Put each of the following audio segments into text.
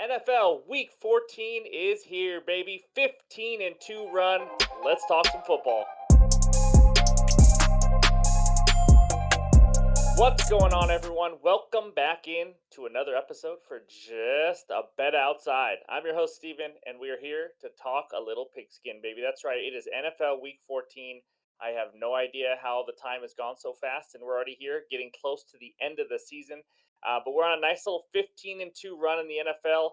NFL Week 14 is here, baby. 15-2 run. Let's talk some football. What's going on, everyone? Welcome back in to another episode for Just a Bet Outside. I'm your host, Steven, and we are here to talk a little pigskin, baby. That's right. It is NFL Week 14. I have no idea how the time has gone so fast, and we're already here getting close to the end of the season. But we're on a nice little 15-2 run in the NFL.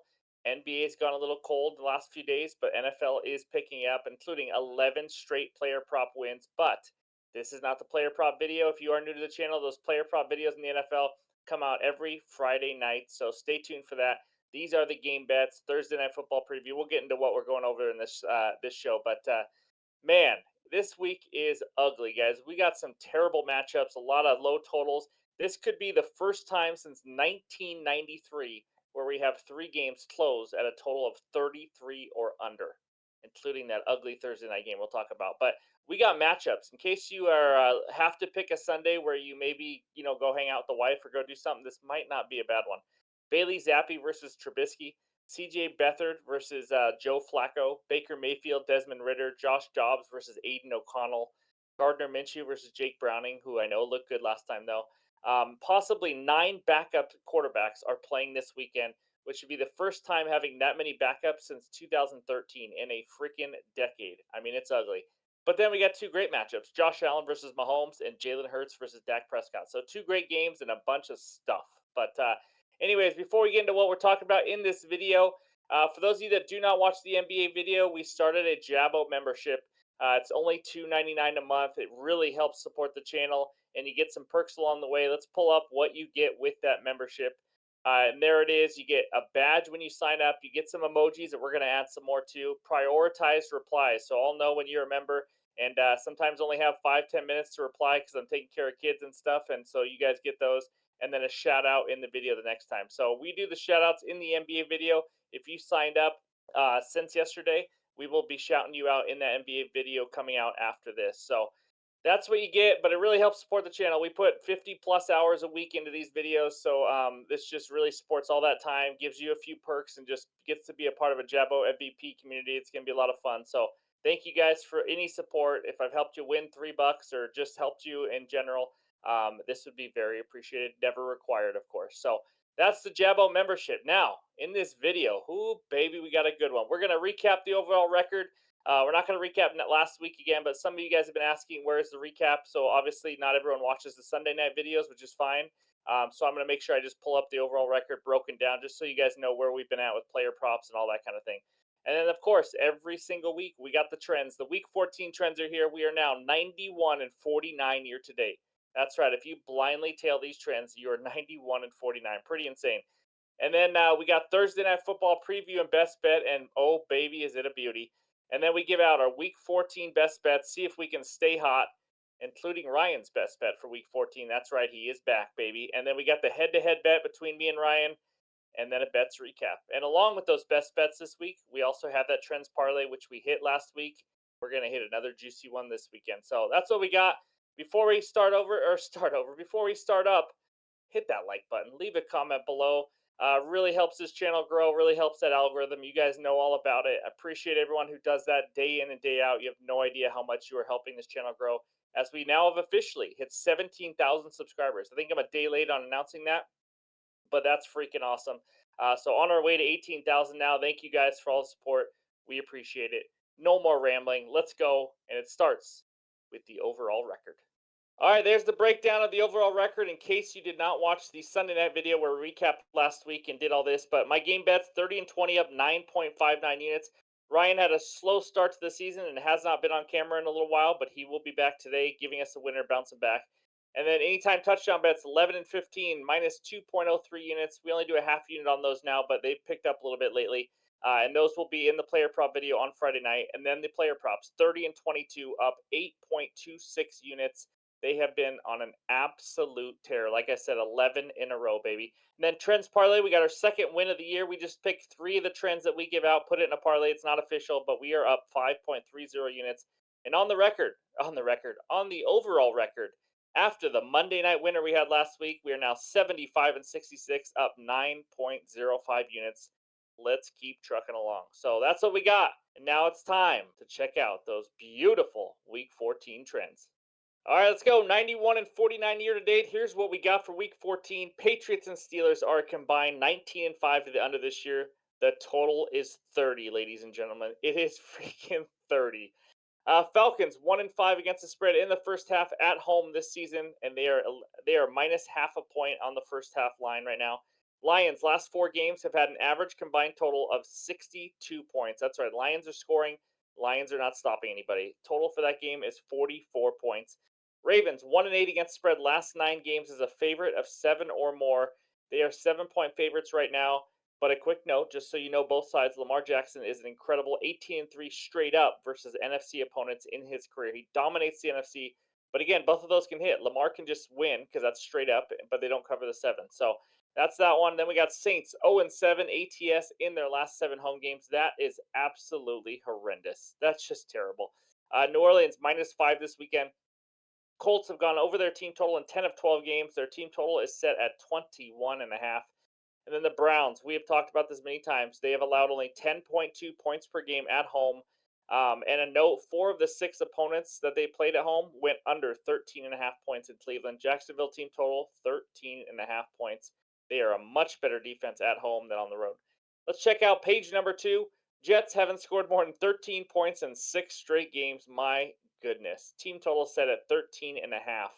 NBA's gone a little cold the last few days, but NFL is picking up, including 11 straight player prop wins. But this is not the player prop video. If you are new to the channel, those player prop videos in the NFL come out every Friday night. So stay tuned for that. These are the game bets, Thursday night football preview. We'll get into what we're going over in this show, but man, this week is ugly, guys. We got some terrible matchups, a lot of low totals. This could be the first time since 1993 where we have three games closed at a total of 33 or under, including that ugly Thursday night game we'll talk about. But we got matchups. In case you are have to pick a Sunday where you maybe go hang out with the wife or go do something, this might not be a bad one. Bailey Zappi versus Trubisky. CJ Beathard versus Joe Flacco, Baker Mayfield, Desmond Ritter, Josh Dobbs versus Aiden O'Connell, Gardner Minshew versus Jake Browning, who I know looked good last time though. Possibly 9 backup quarterbacks are playing this weekend, which would be the first time having that many backups since 2013 in a freaking decade. I mean, it's ugly. But then we got two great matchups: Josh Allen versus Mahomes and Jalen Hurts versus Dak Prescott. So two great games and a bunch of stuff. But anyways, before we get into what we're talking about in this video, for those of you that do not watch the NBA video, we started a Jabbo membership. It's only $2.99 a month. It really helps support the channel, and you get some perks along the way. Let's pull up what you get with that membership. And there it is. You get a badge when you sign up. You get some emojis that we're going to add some more to. Prioritized replies. So I'll know when you're a member, and sometimes only have 5-10 minutes to reply because I'm taking care of kids and stuff. And so you guys get those, and then a shout out in the video the next time. So we do the shout outs in the NBA video. If you signed up since yesterday, we will be shouting you out in that NBA video coming out after this. So that's what you get, but it really helps support the channel. We put 50 plus hours a week into these videos, so this just really supports all that time, gives you a few perks, and just gets to be a part of a Jabbo MVP community. It's going to be a lot of fun. So thank you guys for any support. If I've helped you win $3 or just helped you in general, this would be very appreciated. Never required, of course. So that's the Jabbo membership. Now, in this video, ooh, baby, we got a good one. We're going to recap the overall record. We're not going to recap last week again, but some of you guys have been asking where's the recap. So obviously, not everyone watches the Sunday night videos, which is fine. So I'm going to make sure I just pull up the overall record broken down just so you guys know where we've been at with player props and all that kind of thing. And then, of course, every single week we got the trends. The Week 14 trends are here. We are now 91-49 year to date. That's right. If you blindly tail these trends, you are 91-49. Pretty insane. And then we got Thursday night football preview and best bet, and oh baby, is it a beauty! And then we give out our Week 14 best bets. See if we can stay hot, including Ryan's best bet for Week 14. That's right, he is back, baby. And then we got the head-to-head bet between me and Ryan, and then a bets recap. And along with those best bets this week, we also have that trends parlay, which we hit last week. We're gonna hit another juicy one this weekend. So that's what we got. Before we before we start up, hit that like button, leave a comment below. Really helps this channel grow, really helps that algorithm. You guys know all about it. I appreciate everyone who does that day in and day out. You have no idea how much you are helping this channel grow, as we now have officially hit 17,000 subscribers. I think I'm a day late on announcing that, but that's freaking awesome. So on our way to 18,000 now. Thank you guys for all the support. We appreciate it. No more rambling. Let's go. And it starts with the overall record. All right, there's the breakdown of the overall record in case you did not watch the Sunday night video where we recapped last week and did all this. But my game bets 30-20 up 9.59 units. Ryan had a slow start to the season and has not been on camera in a little while, but he will be back today, giving us a winner, bouncing back. And then anytime touchdown bets 11-15 minus 2.03 units. We only do a half unit on those now, but they've picked up a little bit lately. And those will be in the player prop video on Friday night. And then the player props 30-22 up 8.26 units. They have been on an absolute tear. Like I said, 11 in a row, baby. And then trends parlay, we got our second win of the year. We just picked 3 of the trends that we give out, put it in a parlay. It's not official, but we are up 5.30 units. And on the overall record, after the Monday night winner we had last week, we are now 75-66, up 9.05 units. let's keep trucking along. So that's what we got. And now it's time to check out those beautiful week 14 trends. All right, let's go. 91 and 49 year to date. Here's what we got for week 14. Patriots and Steelers are combined 19 and 5 to the under this year. The total is 30, ladies and gentlemen. It is freaking 30. Falcons 1 and 5 against the spread in the first half at home this season, and they are minus half a point on the first half line right now. Lions last 4 games have had an average combined total of 62 points. That's right, Lions are scoring. Lions are not stopping anybody. Total for that game is 44 points. Ravens 1 and 8 against the spread last 9 games as a favorite of 7 or more. They are 7 point favorites right now. But a quick note, just so you know both sides, Lamar Jackson is an incredible 18 and 3 straight up versus NFC opponents in his career. He dominates the NFC, but again, both of those can hit. Lamar can just win because that's straight up, but they don't cover the 7. So that's that one. Then we got Saints 0 and 7 ATS in their last 7 home games. That is absolutely horrendous. That's just terrible. New Orleans -5 this weekend. Colts have gone over their team total in 10 of 12 games. Their team total is set at 21.5. And then the Browns, we have talked about this many times. They have allowed only 10.2 points per game at home. And a note, 4 of the 6 opponents that they played at home went under 13.5 points in Cleveland. Jacksonville team total, 13.5 points. They are a much better defense at home than on the road. Let's check out page number 2. Jets haven't scored more than 13 points in 6 straight games. My goodness. Team total set at 13.5.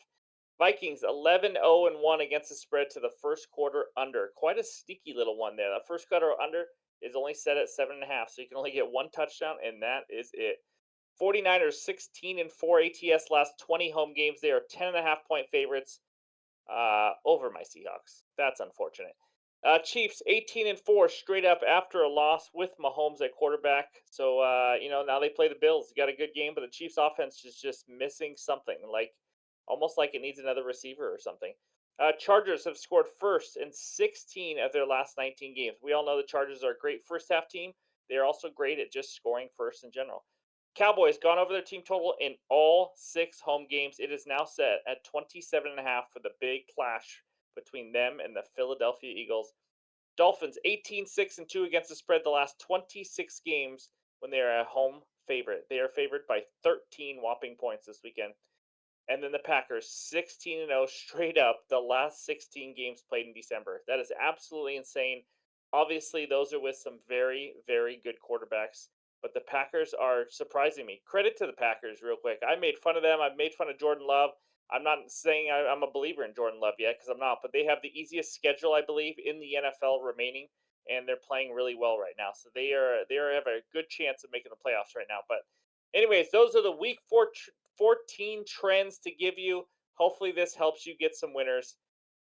Vikings 11-0-1 against the spread to the first quarter under. Quite a sneaky little one there. That first quarter under is only set at 7.5, so you can only get 1 touchdown, and that is it. 49ers 16 and 4 ATS last 20 home games. They are 10.5 point favorites over my Seahawks. That's unfortunate. Chiefs 18 and 4 straight up after a loss with Mahomes at quarterback. So now they play the Bills. Got a good game, but the Chiefs offense is just missing something, like almost like it needs another receiver or something. Chargers have scored first in 16 of their last 19 games. We all know the Chargers are a great first half team. They are also great at just scoring first in general. Cowboys gone over their team total in all 6 home games. It is now set at 27.5 for the big clash between them and the Philadelphia Eagles. Dolphins 18-6-2 against the spread the last 26 games when they are a home favorite. They are favored by 13 whopping points this weekend. And then the Packers 16-0 straight up the last 16 games played in December. That is absolutely insane. Obviously, those are with some very, very good quarterbacks, but the Packers are surprising me. Credit to the Packers, real quick. I made fun of them. I've made fun of Jordan Love. I'm not saying I'm a believer in Jordan Love yet because I'm not, but they have the easiest schedule, I believe, in the NFL remaining, and they're playing really well right now. So they have a good chance of making the playoffs right now. But anyways, those are the week 14 trends to give you. Hopefully, this helps you get some winners.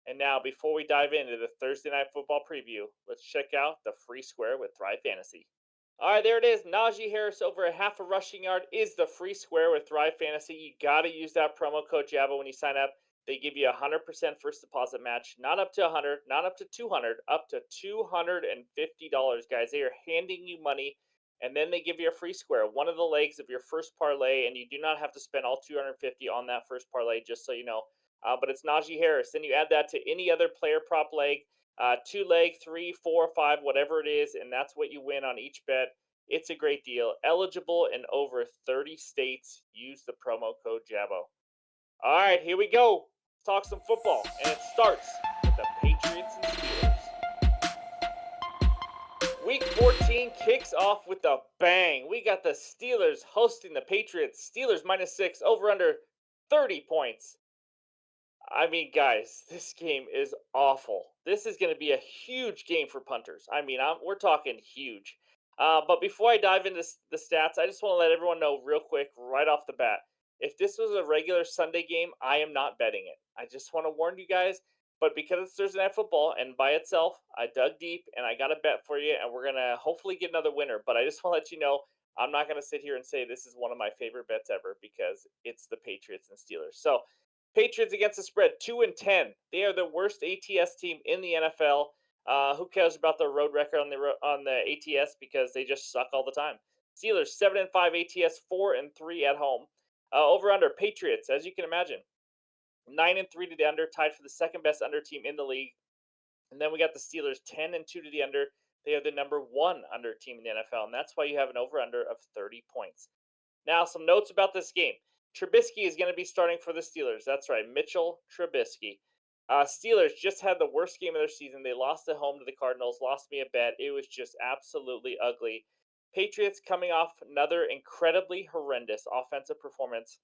And now, before we dive into the Thursday Night Football preview, let's check out the free square with Thrive Fantasy. All right, there it is. Najee Harris over a half a rushing yard is the free square with Thrive Fantasy. You got to use that promo code JABO when you sign up. They give you a 100% first deposit match, not up to 100, not up to 200, up to $250, guys. They are handing you money, and then they give you a free square, one of the legs of your first parlay, and you do not have to spend all 250 on that first parlay, just so you know. But it's Najee Harris. Then you add that to any other player prop leg, 2 leg, 3, 4, 5, whatever it is, and that's what you win on each bet. It's a great deal. Eligible in over 30 states. Use the promo code JABO. All right, here we go. Let's talk some football, and it starts with the Patriots and Steelers. Week 14 kicks off with a bang. We got the Steelers hosting the Patriots. Steelers -6, over under 30 points. I mean, guys, this game is awful. This is going to be a huge game for punters. I mean, we're talking huge. But before I dive into the stats, I just want to let everyone know real quick, right off the bat, if this was a regular Sunday game, I am not betting it. I just want to warn you guys. But because it's Thursday Night Football and by itself, I dug deep and I got a bet for you, and we're going to hopefully get another winner. But I just want to let you know, I'm not going to sit here and say this is one of my favorite bets ever because it's the Patriots and Steelers. So, Patriots against the spread, 2 and 10. They are the worst ATS team in the NFL. Who cares about their road record on the ATS because they just suck all the time. Steelers 7 and 5 ATS, 4 and 3 at home. Over under Patriots, as you can imagine, 9 and 3 to the under, tied for the second best under team in the league. And then we got the Steelers 10 and 2 to the under. They are the number one under team in the NFL, and that's why you have an over under of 30 points. Now, some notes about this game. Trubisky is going to be starting for the Steelers. That's right, Mitchell Trubisky. Steelers just had the worst game of their season. They lost at home to the Cardinals, lost me a bet. It was just absolutely ugly. Patriots coming off another incredibly horrendous offensive performance.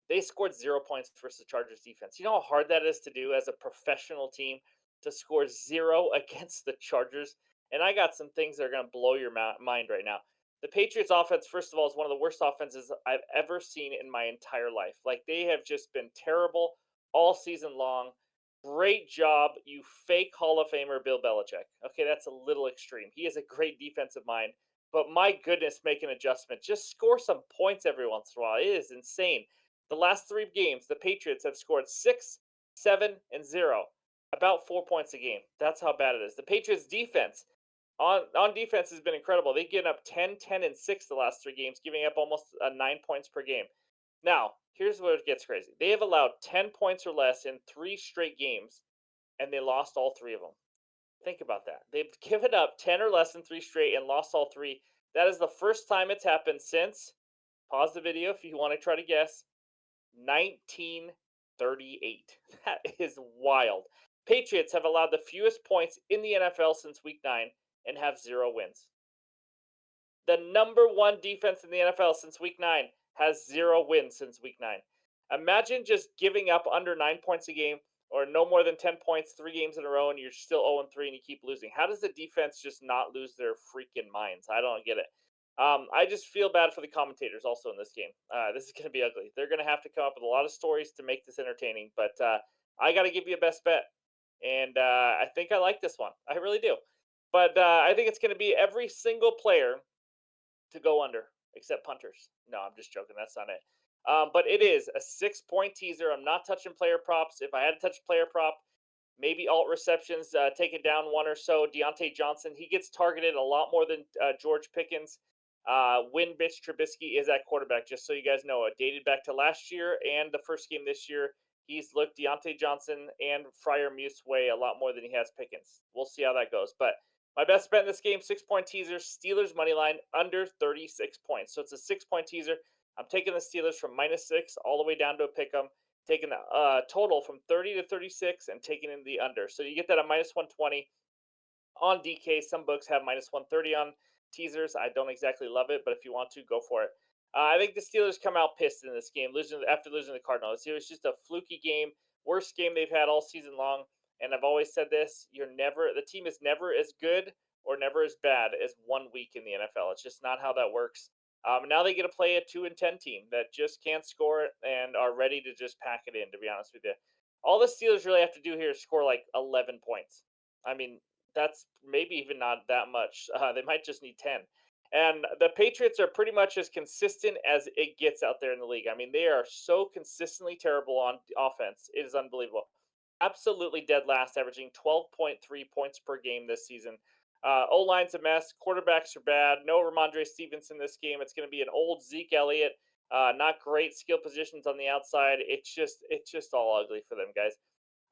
They scored 0 points versus the Chargers defense. You know how hard that is to do as a professional team to score zero against the Chargers? And I got some things that are going to blow your mind right now. The Patriots offense, first of all, is one of the worst offenses I've ever seen in my entire life. Like, they have just been terrible all season long. Great job, you fake Hall of Famer Bill Belichick. Okay, that's a little extreme. He is a great defensive mind, but my goodness, make an adjustment. Just score some points every once in a while. It is insane. The last three games, the Patriots have scored 6, 7, and 0. About 4 points a game. That's how bad it is. The Patriots defense on defense has been incredible. They've given up 10, 10, and 6 the last three games, giving up almost 9 points per game. Now, here's where it gets crazy. They have allowed 10 points or less in three straight games, and they lost all three of them. Think about that. They've given up 10 or less in three straight and lost all three. That is the first time it's happened since, pause the video if you want to try to guess, 1938. That is wild. Patriots have allowed the fewest points in the NFL since week 9 and have 0 wins. The number one defense in the NFL since week 9 has 0 wins since week 9. Imagine just giving up under 9 points a game or no more than 10 points 3 games in a row and you're still 0-3 and you keep losing. How does the defense just not lose their freaking minds? I don't get it. I just feel bad for the commentators also in this game. This is going to be ugly. They're going to have to come up with a lot of stories to make this entertaining, but I got to give you a best bet. And I think I like this one. I really do. But I think it's going to be every single player to go under, except punters. No, I'm just joking. That's not it. But it is a 6 point teaser. I'm not touching player props. If I had to touch player prop, maybe alt receptions, take it down one or so. Deontay Johnson, he gets targeted a lot more than George Pickens. Win Bitch Trubisky is at quarterback, just so you guys know. It dated back to last year and the first game this year. He's looked Deontay Johnson and Fryer Muse way a lot more than he has Pickens. We'll see how that goes. But my best bet in this game, 6 point teaser, Steelers money line under 36 points. So it's a 6 point teaser. I'm taking the Steelers from -6 all the way down to a pick 'em, taking the total from 30 to 36 and taking in the under. So you get that at -120 on DK. Some books have -130 on teasers. I don't exactly love it, but if you want to, go for it. I think the Steelers come out pissed in this game, losing after losing the Cardinals. It was just a fluky game, worst game they've had all season long. And I've always said this: the team is never as good or never as bad as 1 week in the NFL. It's just not how that works. Now they get to play a 2-10 team that just can't score and are ready to just pack it in. To be honest with you, all the Steelers really have to do here is score like 11 points. I mean, that's maybe even not that much. They might just need 10. And the Patriots are pretty much as consistent as it gets out there in the league. I mean, they are so consistently terrible on offense. It is unbelievable. Absolutely dead last, averaging 12.3 points per game this season. O line's a mess. Quarterbacks are bad. No Ramondre Stevenson this game. It's going to be an old Zeke Elliott. Not great skill positions on the outside. It's just all ugly for them, guys.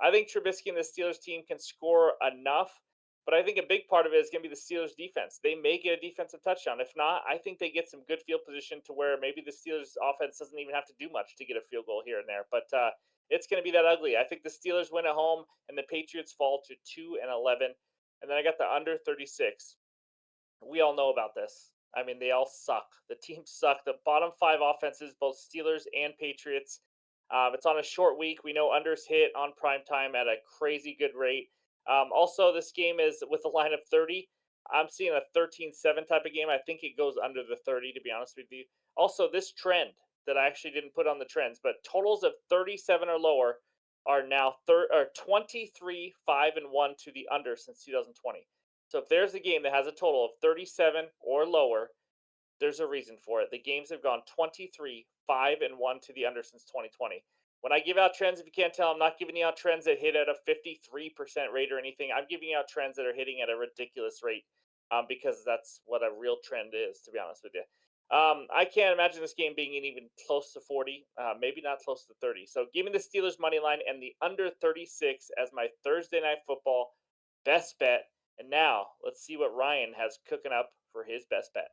I think Trubisky and the Steelers team can score enough, but I think a big part of it is going to be the Steelers defense. They may get a defensive touchdown. If not, I think they get some good field position to where maybe the Steelers offense doesn't even have to do much to get a field goal here and there. But it's going to be that ugly. I think the Steelers win at home and the Patriots fall to 2-11. And then I got the under 36. We all know about this. I mean, they all suck. The teams suck. The bottom five offenses, both Steelers and Patriots. It's on a short week. We know unders hit on prime time at a crazy good rate. Also, this game is with a line of 30. I'm seeing a 13-7 type of game. I think it goes under the 30, to be honest with you. Also, this trend that I actually didn't put on the trends, but totals of 37 or lower are now 23, 5, and 1 to the under since 2020. So if there's a game that has a total of 37 or lower, there's a reason for it. The games have gone 23, 5, and 1 to the under since 2020. When I give out trends, if you can't tell, I'm not giving you out trends that hit at a 53% rate or anything. I'm giving you out trends that are hitting at a ridiculous rate because that's what a real trend is, to be honest with you. I can't imagine this game being even close to 40, maybe not close to 30. So give me the Steelers money line and the under 36 as my Thursday night football best bet. And now let's see what Ryan has cooking up for his best bet.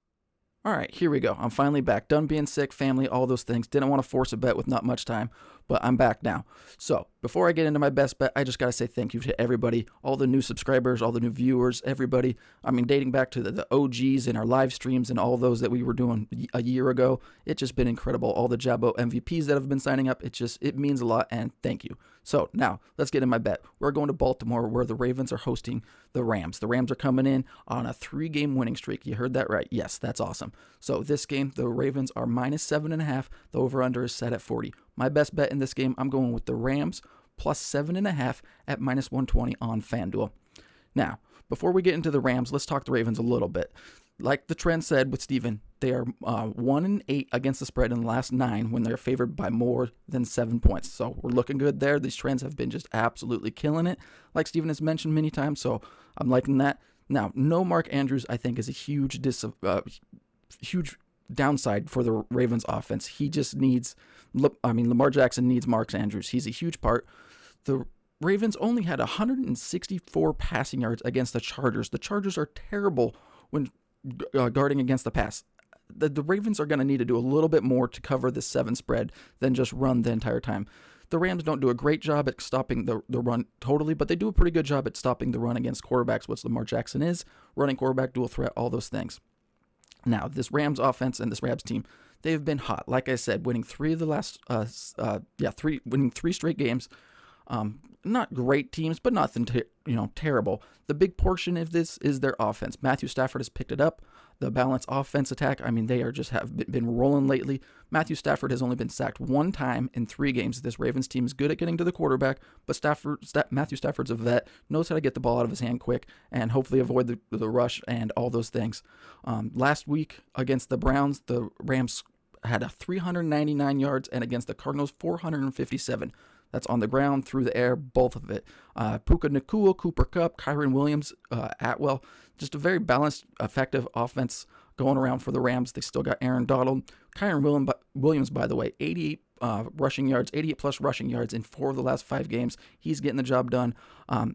All right, here we go. I'm finally back. Done being sick, family, all those things. Didn't want to force a bet with not much time, but I'm back now. So, before I get into my best bet, I just got to say thank you to everybody, all the new subscribers, all the new viewers, everybody. I mean, dating back to the OGs and our live streams and all those that we were doing a year ago. It's just been incredible. All the Jabbo MVPs that have been signing up, it means a lot, and thank you. So, now, let's get in my bet. We're going to Baltimore where the Ravens are hosting the Rams. The Rams are coming in on a 3-game winning streak. You heard that right. Yes, that's awesome. So this game, the Ravens are minus 7.5. The over/under is set at 40. My best bet in this game, I'm going with the Rams plus 7.5 at minus 120 on FanDuel. Now, before we get into the Rams, let's talk the Ravens a little bit. Like the trend said with Steven, they are 1-8 against the spread in the last 9 when they're favored by more than 7 points. So we're looking good there. These trends have been just absolutely killing it, like Steven has mentioned many times. So I'm liking that. Now, no Mark Andrews, I think, is a huge downside for the Ravens offense. He just needs, Lamar Jackson needs Mark Andrews. He's a huge part. The Ravens only had 164 passing yards against the Chargers. The Chargers are terrible when guarding against the pass. The Ravens are going to need to do a little bit more to cover this 7 spread than just run the entire time. The Rams don't do a great job at stopping the run totally, but they do a pretty good job at stopping the run against quarterbacks, which Lamar Jackson is, running quarterback, dual threat, all those things. Now, this Rams offense and this Rams team, they've been hot. Like I said, winning winning 3 straight games. Not great teams, but nothing terrible. The big portion of this is their offense. Matthew Stafford has picked it up. The balanced offense attack, they are just have been rolling lately. Matthew Stafford has only been sacked 1 time in 3 games. This Ravens team is good at getting to the quarterback, but Matthew Stafford's a vet, knows how to get the ball out of his hand quick, and hopefully avoid the rush and all those things. Last week against the Browns, the Rams had a 399 yards, and against the Cardinals, 457. That's on the ground, through the air, both of it. Puka Nacua, Cooper Kupp, Kyron Williams, Atwell. Just a very balanced, effective offense going around for the Rams. They still got Aaron Donald. Kyron Williams, by the way, 88 rushing yards, 88 plus rushing yards in 4 of the last 5 games. He's getting the job done. I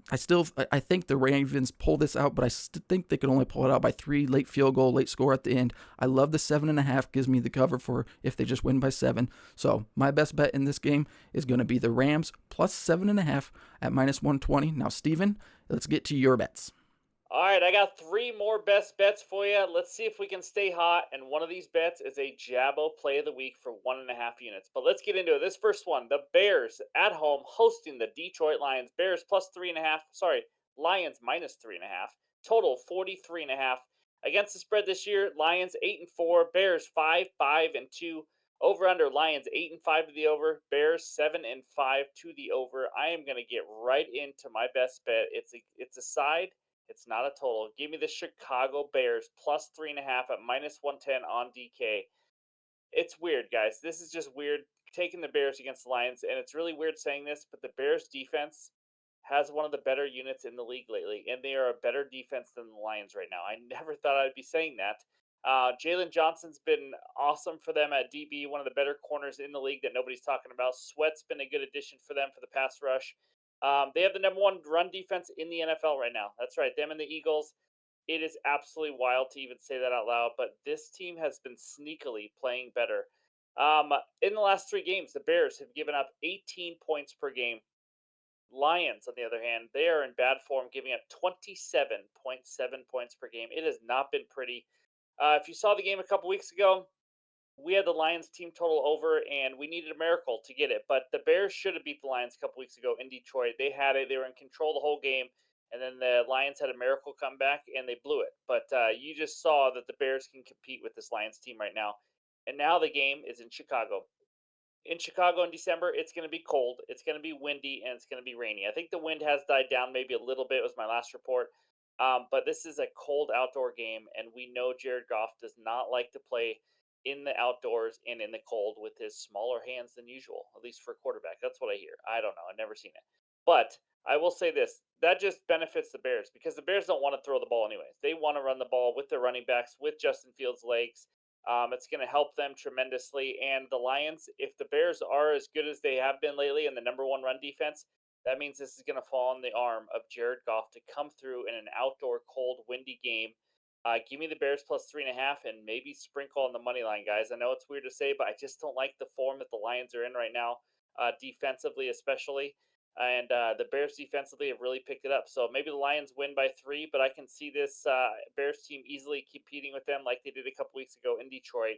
think the Ravens pull this out, but I still think they could only pull it out by 3, late field goal, late score at the end. I love the 7.5, gives me the cover for if they just win by 7. So my best bet in this game is going to be the Rams plus 7.5 at minus 120. Now, Steven, let's get to your bets. All right, I got 3 more best bets for you. Let's see if we can stay hot. And one of these bets is a Jabbo play of the week for 1.5 units. But let's get into it. This first one, the Bears at home hosting the Detroit Lions. Bears plus 3.5. Sorry, Lions minus 3.5. Total 43.5. Against the spread this year, Lions 8-4, Bears 5-5-2. Over under Lions 8-5 to the over, Bears 7-5 to the over. I am going to get right into my best bet. It's a side, it's not a total. Give me the Chicago Bears plus 3.5 at minus 110 on DK. It's weird, guys. This is just weird taking the Bears against the Lions, and it's really weird saying this, but the Bears defense has one of the better units in the league lately, and they are a better defense than the Lions right now. I never thought I'd be saying that. Jalen Johnson's been awesome for them at DB, one of the better corners in the league that nobody's talking about. Sweat's been a good addition for them for the pass rush. They have the number 1 run defense in the NFL right now. That's right, them and the Eagles. It is absolutely wild to even say that out loud, but this team has been sneakily playing better. In the last 3 games, the Bears have given up 18 points per game. Lions, on the other hand, they are in bad form, giving up 27.7 points per game. It has not been pretty. If you saw the game a couple weeks ago, we had the Lions team total over, and we needed a miracle to get it. But the Bears should have beat the Lions a couple weeks ago in Detroit. They had it; they were in control the whole game, and then the Lions had a miracle comeback, and they blew it. But you just saw that the Bears can compete with this Lions team right now. And now the game is in Chicago. In Chicago in December, it's going to be cold, it's going to be windy, and it's going to be rainy. I think the wind has died down maybe a little bit, was my last report. But this is a cold outdoor game, and we know Jared Goff does not like to play in the outdoors and in the cold with his smaller hands than usual, at least for a quarterback. That's what I hear. I don't know. I've never seen it. But I will say this, that just benefits the Bears because the Bears don't want to throw the ball anyways. They want to run the ball with their running backs, with Justin Fields' legs. It's going to help them tremendously. And the Lions, if the Bears are as good as they have been lately and the number 1 run defense, That means this is going to fall on the arm of Jared Goff to come through in an outdoor, cold, windy game. Give me the Bears plus 3.5 and maybe sprinkle on the money line, guys. I know it's weird to say, but I just don't like the form that the Lions are in right now, defensively, especially. And the Bears defensively have really picked it up. So maybe the Lions win by 3, but I can see this Bears team easily competing with them like they did a couple weeks ago in Detroit.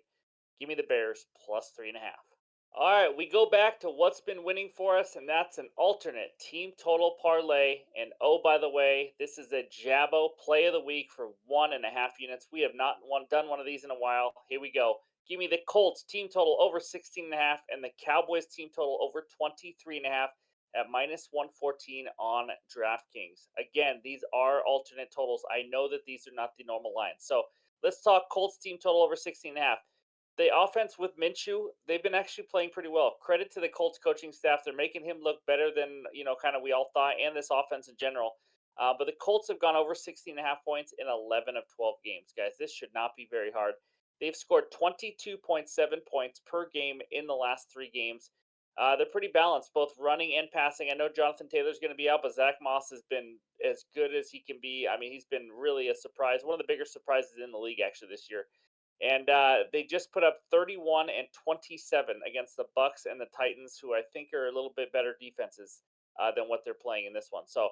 Give me the Bears plus 3.5. All right, we go back to what's been winning for us, and that's an alternate team total parlay. And oh, by the way, this is a Jabbo play of the week for 1.5 units. We have not done one of these in a while. Here we go. Give me the Colts team total over 16.5 and the Cowboys team total over 23.5 at minus 114 on DraftKings. Again, these are alternate totals. I know that these are not the normal lines. So let's talk Colts team total over 16.5. The offense with Minshew, they've been actually playing pretty well. Credit to the Colts coaching staff. They're making him look better than, kind of we all thought, and this offense in general. But the Colts have gone over 16.5 points in 11 of 12 games, guys. This should not be very hard. They've scored 22.7 points per game in the last 3 games. They're pretty balanced, both running and passing. I know Jonathan Taylor's going to be out, but Zach Moss has been as good as he can be. I mean, he's been really a surprise, one of the bigger surprises in the league, actually, this year. And they just put up 31 and 27 against the Bucks and the Titans, who I think are a little bit better defenses than what they're playing in this one. So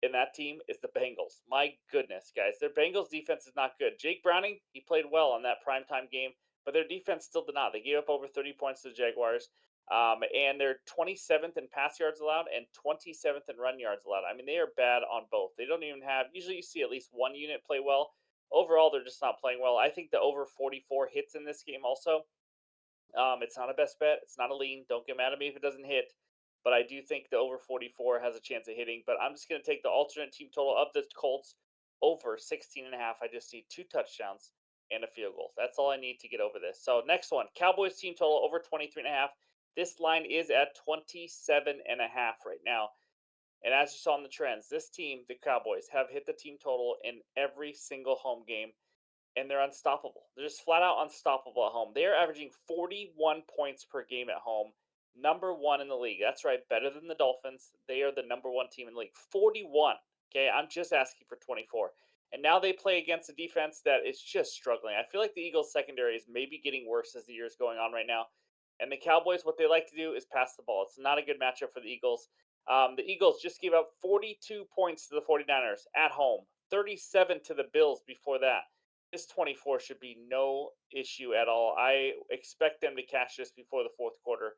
in that team is the Bengals. My goodness, guys, their Bengals defense is not good. Jake Browning, he played well on that primetime game, but their defense still did not. They gave up over 30 points to the Jaguars. And they're 27th in pass yards allowed and 27th in run yards allowed. I mean, they are bad on both. They don't even have, usually you see at least one unit play well. Overall, they're just not playing well. I think the over 44 hits in this game also. It's not a best bet. It's not a lean. Don't get mad at me if it doesn't hit. But I do think the over 44 has a chance of hitting. But I'm just going to take the alternate team total of the Colts over 16.5. I just need 2 touchdowns and a field goal. That's all I need to get over this. So next one, Cowboys team total over 23.5. This line is at 27.5 right now. And as you saw in the trends, this team, the Cowboys, have hit the team total in every single home game, and they're unstoppable. They're just flat out unstoppable at home. They are averaging 41 points per game at home, number one in the league. That's right, better than the Dolphins. They are the number one team in the league. 41. Okay, I'm just asking for 24. And now they play against a defense that is just struggling. I feel like the Eagles' secondary is maybe getting worse as the year's going on right now. And the Cowboys, what they like to do is pass the ball. It's not a good matchup for the Eagles. The Eagles just gave up 42 points to the 49ers at home, 37 to the Bills before that. This 24 should be no issue at all. I expect them to cash this before the fourth quarter.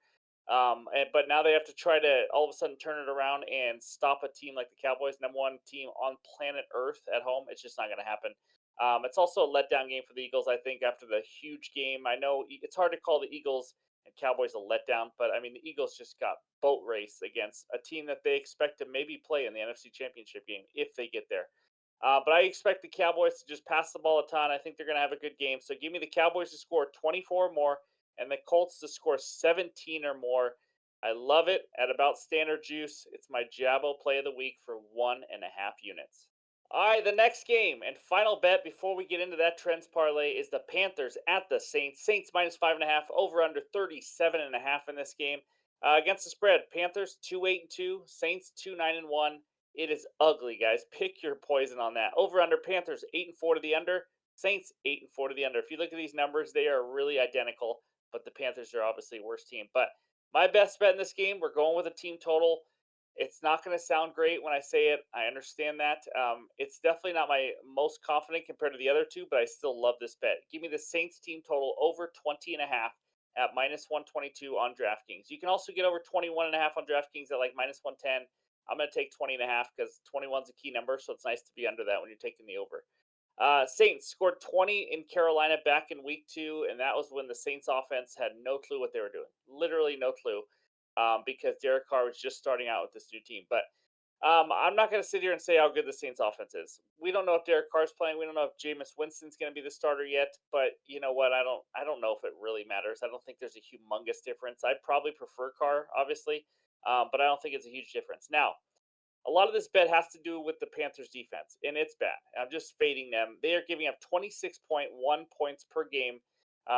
But now they have to try to all of a sudden turn it around and stop a team like the Cowboys, number one team on planet Earth at home. It's just not going to happen. It's also a letdown game for the Eagles, I think, after the huge game. I know it's hard to call the Eagles and Cowboys a letdown, but I mean, the Eagles just got boat race against a team that they expect to maybe play in the NFC Championship game if they get there. But I expect the Cowboys to just pass the ball a ton. I think they're going to have a good game. So give me the Cowboys to score 24 or more and the Colts to score 17 or more. I love it at about standard juice. It's my Jabbo play of the week for 1.5 units. All right, the next game and final bet before we get into that trends parlay is the Panthers at the Saints. Saints minus 5.5, over under 37.5 in this game. Against the spread, Panthers 2-8-2, Saints 2-9-1. It is ugly, guys. Pick your poison on that. Over under Panthers 8-4 to the under, Saints 8-4 to the under. If you look at these numbers, they are really identical, but the Panthers are obviously a worse team. But my best bet in this game, we're going with a team total. It's not going to sound great when I say it. I understand that. It's definitely not my most confident compared to the other two, but I still love this bet. Give me the Saints team total over 20.5 at minus 122 on DraftKings. You can also get over 21.5 on DraftKings at like minus 110. I'm going to take 20.5 because 21 is a key number, so it's nice to be under that when you're taking the over. Saints scored 20 in Carolina back in week 2, and that was when the Saints offense had no clue what they were doing. Literally no clue, because Derek Carr was just starting out with this new team. But I'm not going to sit here and say how good the Saints offense is. We don't know if Derek Carr's playing. We don't know if Jameis Winston's going to be the starter yet. But you know what? I don't know if it really matters. I don't think there's a humongous difference. I probably prefer Carr, obviously, but I don't think it's a huge difference. Now, a lot of this bet has to do with the Panthers defense, and it's bad. I'm just fading them. They are giving up 26.1 points per game,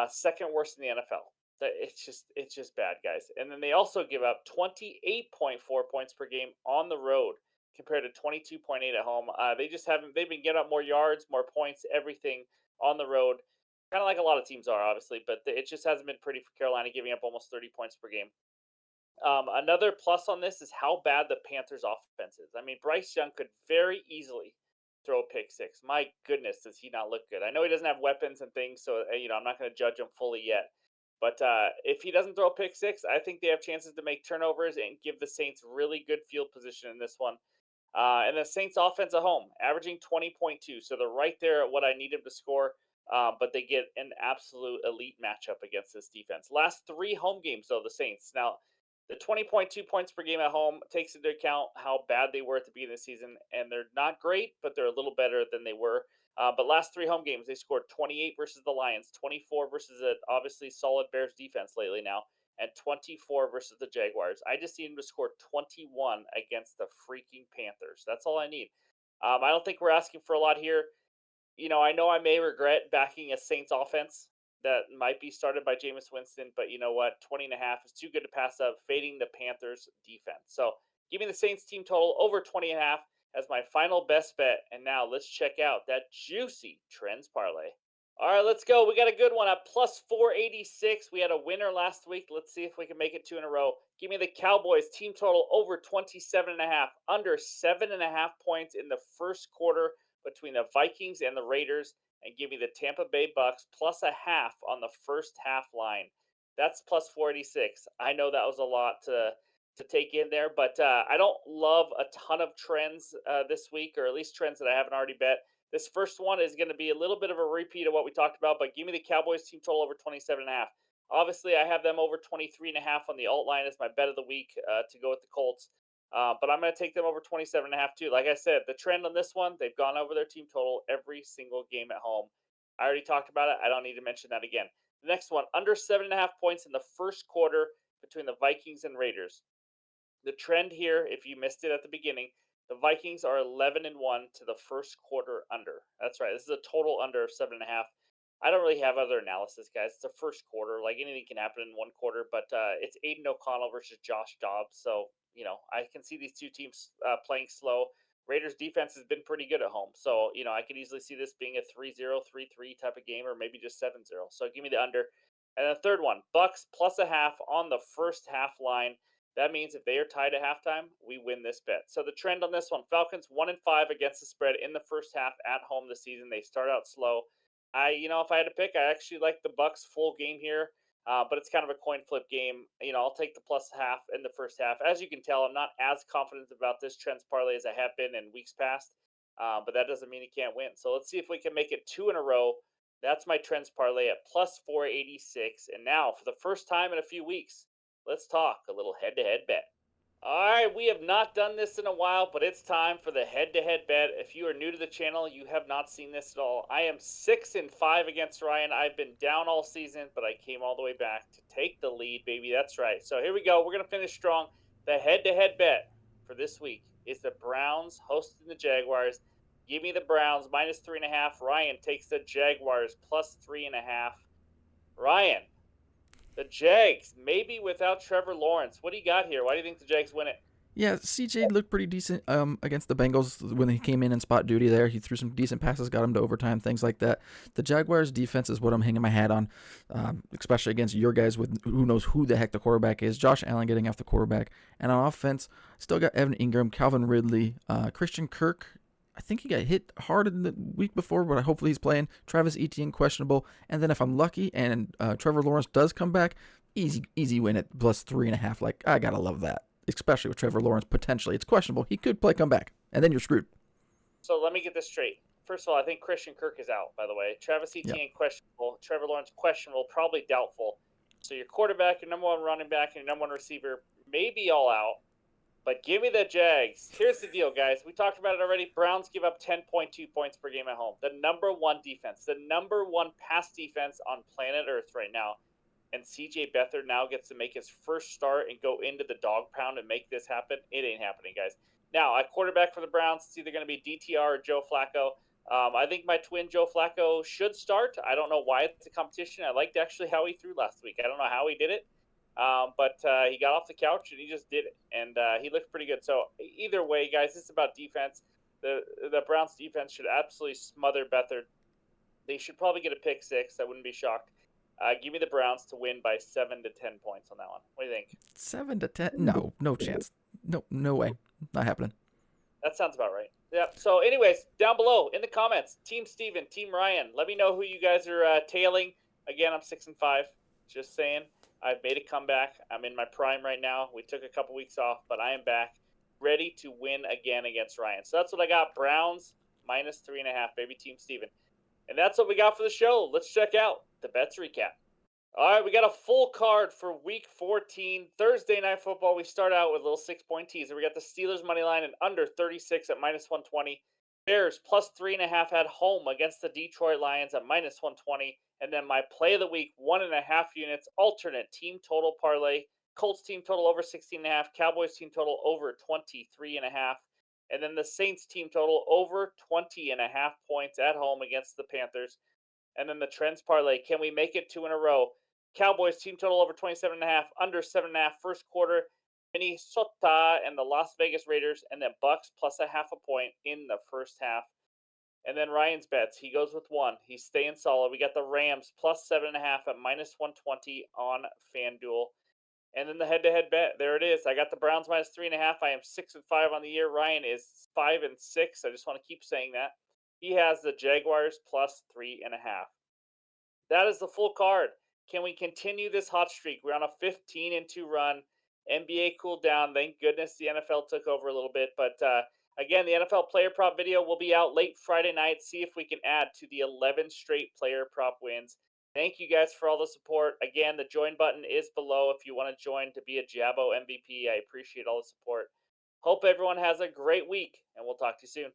second worst in the NFL. It's just bad, guys. And then they also give up 28.4 points per game on the road compared to 22.8 at home. They just haven't. They've been getting up more yards, more points, everything on the road. Kind of like a lot of teams are, obviously, but it just hasn't been pretty for Carolina, giving up almost 30 points per game. Another plus on this is how bad the Panthers' offense is. I mean, Bryce Young could very easily throw a pick six. My goodness, does he not look good? I know he doesn't have weapons and things, so I'm not going to judge him fully yet. But if he doesn't throw a pick six, I think they have chances to make turnovers and give the Saints really good field position in this one. And the Saints offense at home, averaging 20.2. So they're right there at what I need them to score. But they get an absolute elite matchup against this defense. Last three home games, though, the Saints. Now, the 20.2 points per game at home takes into account how bad they were at the beginning of the season. And they're not great, but they're a little better than they were. But last three home games, they scored 28 versus the Lions, 24 versus an obviously solid Bears defense lately now, and 24 versus the Jaguars. I just need him to score 21 against the freaking Panthers. That's all I need. I don't think we're asking for a lot here. I know I may regret backing a Saints offense that might be started by Jameis Winston, but you know what? 20 and a half is too good to pass up, fading the Panthers defense. So give me the Saints team total over 20 and a half as my final best bet. And now let's check out that juicy trends parlay. All right, let's go. We got a good one at plus 486. We had a winner last week. Let's see if we can make it two in a row. Give me the Cowboys team total over 27 and a half, under 7.5 points in the first quarter between the Vikings and the Raiders, and give me the Tampa Bay Bucks plus a half on the first half line. That's plus 486. I know that was a lot to take in there, but I don't love a ton of trends this week, or at least trends that I haven't already bet. This first one is going to be a little bit of a repeat of what we talked about, but give me the Cowboys team total over 27.5. Obviously, I have them over 23.5 on the alt line as my bet of the week to go with the Colts. But I'm going to take them over 27.5 too. Like I said, the trend on this one, they've gone over their team total every single game at home. I already talked about it. I don't need to mention that again. The next one, under 7.5 points in the first quarter between the Vikings and Raiders. The trend here, if you missed it at the beginning, the Vikings are 11-1 to the first quarter under. That's right. This is a total under of 7.5. I don't really have other analysis, guys. It's the first quarter. Like anything can happen in one quarter, but it's Aiden O'Connell versus Josh Dobbs. So, I can see these two teams playing slow. Raiders defense has been pretty good at home. So, I could easily see this being a 3-0, 3-3 type of game, or maybe just 7-0. So give me the under. And the third one, Bucks plus a half on the first half line. That means if they are tied at halftime, we win this bet. So the trend on this one, Falcons 1-5 against the spread in the first half at home this season. They start out slow. If I had to pick, I actually like the Bucks full game here, but it's kind of a coin flip game. I'll take the plus half in the first half. As you can tell, I'm not as confident about this trends parlay as I have been in weeks past, but that doesn't mean he can't win. So let's see if we can make it two in a row. That's my trends parlay at plus 486. And now, for the first time in a few weeks, let's talk a little head-to-head bet. All right, we have not done this in a while, but it's time for the head-to-head bet. If you are new to the channel, you have not seen this at all. I am 6-5 against Ryan. I've been down all season, but I came all the way back to take the lead, baby. That's right. So here we go. We're going to finish strong. The head-to-head bet for this week is the Browns hosting the Jaguars. Give me the Browns minus 3.5. Ryan takes the Jaguars plus 3.5. Ryan, the Jags, maybe without Trevor Lawrence. What do you got here? Why do you think the Jags win it? Yeah, CJ looked pretty decent against the Bengals when he came in spot duty there. He threw some decent passes, got him to overtime, things like that. The Jaguars' defense is what I'm hanging my hat on, especially against your guys with who knows who the heck the quarterback is. Josh Allen getting off the quarterback. And on offense, still got Evan Ingram, Calvin Ridley, Christian Kirk. I think he got hit hard in the week before, but hopefully he's playing. Travis Etienne questionable. And then if I'm lucky and Trevor Lawrence does come back, easy win at plus 3.5. Like, I gotta love that, especially with Trevor Lawrence potentially. It's questionable. He could come back, and then you're screwed. So let me get this straight. First of all, I think Christian Kirk is out, by the way. Travis Yeah. Etienne questionable. Trevor Lawrence questionable, probably doubtful. So your quarterback, your number one running back, and your number one receiver may be all out. But give me the Jags. Here's the deal, guys. We talked about it already. Browns give up 10.2 points per game at home. The number one defense, the number one pass defense on planet Earth right now. And CJ Beathard now gets to make his first start and go into the dog pound and make this happen. It ain't happening, guys. Now, at quarterback for the Browns, it's either going to be DTR or Joe Flacco. I think my twin Joe Flacco should start. I don't know why it's a competition. I liked actually how he threw last week. I don't know how he did it, but he got off the couch and he just did it, and he looked pretty good. So either way, guys, this is about defense. The Browns defense should absolutely smother Beathard. They should probably get a pick six. I wouldn't be shocked. Give me the Browns to win by 7 to 10 points on that one. What do you think? 7 to 10? No, no chance. No, no way. Not happening. That sounds about right. Yep. So, anyways, down below in the comments, Team Steven, Team Ryan, let me know who you guys are tailing. Again, I'm 6-5. Just saying, I've made a comeback. I'm in my prime right now. We took a couple weeks off, but I am back, ready to win again against Ryan. So that's what I got. Browns minus 3.5, baby. Team Steven. And that's what we got for the show. Let's check out the bets recap. All right, we got a full card for Week 14, Thursday Night Football. We start out with a little 6-point teaser. We got the Steelers money line and under 36 at minus 120. Bears plus 3.5 at home against the Detroit Lions at minus 120. And then my play of the week, 1.5 units, alternate team total parlay. Colts team total over 16.5. Cowboys team total over 23.5. And then the Saints team total over 20.5 points at home against the Panthers. And then the trends parlay. Can we make it two in a row? Cowboys team total over 27.5, under 7.5 first quarter. Minnesota and the Las Vegas Raiders, and then Bucks plus a half a point in the first half. And then Ryan's bets. He goes with one. He's staying solid. We got the Rams plus 7.5 at minus 120 on FanDuel. And then the head-to-head bet. There it is. I got the Browns minus 3.5. I am 6-5 on the year. Ryan is 5-6. I just want to keep saying that. He has the Jaguars plus 3.5. That is the full card. Can we continue this hot streak? We're on a 15-2 run. NBA cooled down. Thank goodness the NFL took over a little bit. But again, the NFL player prop video will be out late Friday night. See if we can add to the 11 straight player prop wins. Thank you guys for all the support. Again, the join button is below if you want to join to be a Jabbo MVP. I appreciate all the support. Hope everyone has a great week, and we'll talk to you soon.